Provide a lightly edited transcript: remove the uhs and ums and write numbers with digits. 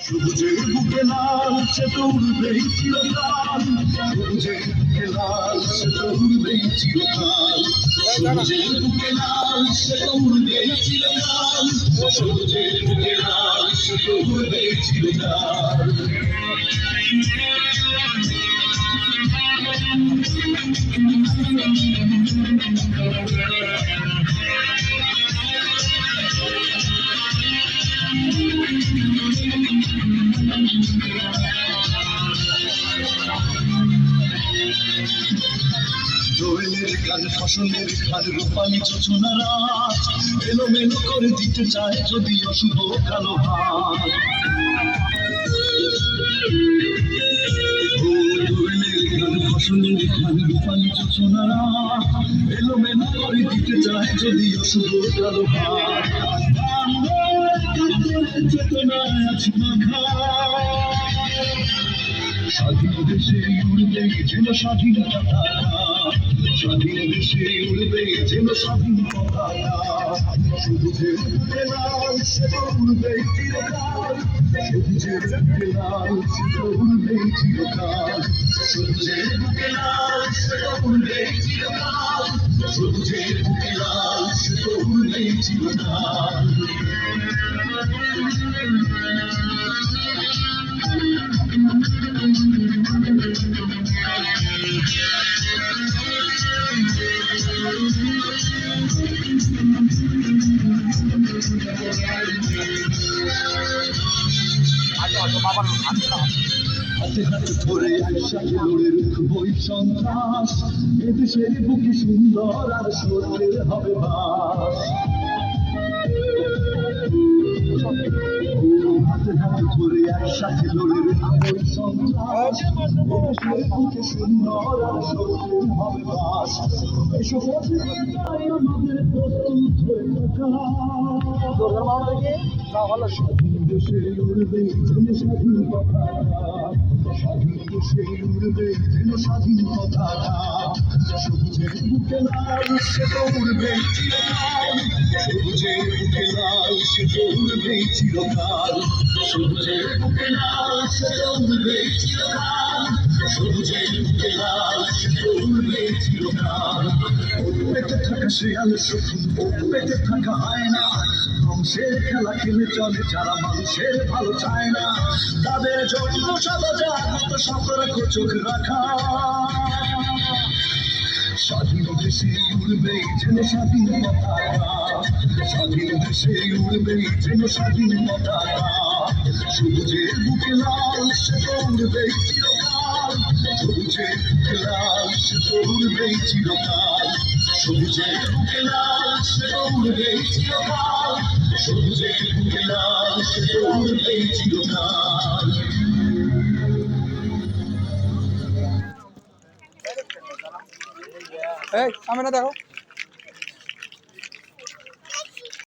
সবুজের বুকে লাল সে তো উড়বেই চিরকাল, সবুজের বুকে লাল সে তো উড়বেই চিরকাল, সবুজের বুকে লাল সে তো উড়বেই চিরকাল, সবুজের বুকে লাল সে তো উড়বেই চিরকাল। দোয়েলের গান ফসলের গান রূপালী যোজনা রাত এলোমেলো করে দিতে চায় যদি অশুভ কালো হাত। দোয়েলের গান ফসলের গান রূপালী যোজনা রাত এলোমেলো করে দিতে চায় যদি অশুভ কালো হাত। চেতনায় আছি মাখা স্বাধীন দেশে উড়বে যেন স্বাধীন পতাকা, স্বাধীন দেশে উড়বে যেন স্বাধীন পতাকা। সবুজের বুকে লাল সে তো উড়বে চিরকাল, সবুজের বুকে লাল সে তো উড়বে চিরকাল, সবুজের বুকে লাল সে তো উড়বে চিরকাল, সবুজের বুকে লাল সে তো উড়বে চিরকাল। হাতে হাতে ধরে একসাথে লড়ে রুখবই সন্ত্রাস, এদেশের বুকে সুন্দর আর সত্যের হবে বাস। হাতে হাতে ধরে একসাথে লড়ে রুখবই সন্ত্রাস, এদেশের বুকে সুন্দর আর সত্যের হবে বাস। এসব আমাদের প্রস্তুত হয়ে থাকা, স্বাধীন দেশে উড়বে যেন স্বাধীন পতাকা, স্বাধীন দেশে উড়বে যেন স্বাধীন পতাকা। সবুজের বুকে লাল সে তো উড়বে চিরকাল, সবুজের বুকে লাল সে তো উড়বে চিরকাল, সবুজের বুকে লাল সে তো উড়বে চিরকাল, সবুজের বুকে লাল সে তো উড়বে চিরকাল। পেটে থাকা শেয়াল শকুন পেটে থাকা হয় না, ধ্বংসের খেলা খেলে চলে যারা মানুষের ভালো চায় না, তাদের জন্য সদা জাগ্রত সতর্ক চোখ রাখা। স্বাধীন দেশে উড়বে যেন স্বাধীন পতাকা, স্বাধীন দেশে উড়বে যেন স্বাধীন পতাকা। সবুজের বুকে লাল সে তো উড়বে চিরকাল, সবুজের বুকে লাল সে তো উড়বে চিরকাল, সবুজের বুকে লাল সে তো উড়বে চিরকাল, সবুজের বুকে লাল সে তো উড়বে চিরকাল। এই ক্যামেরা দেখো।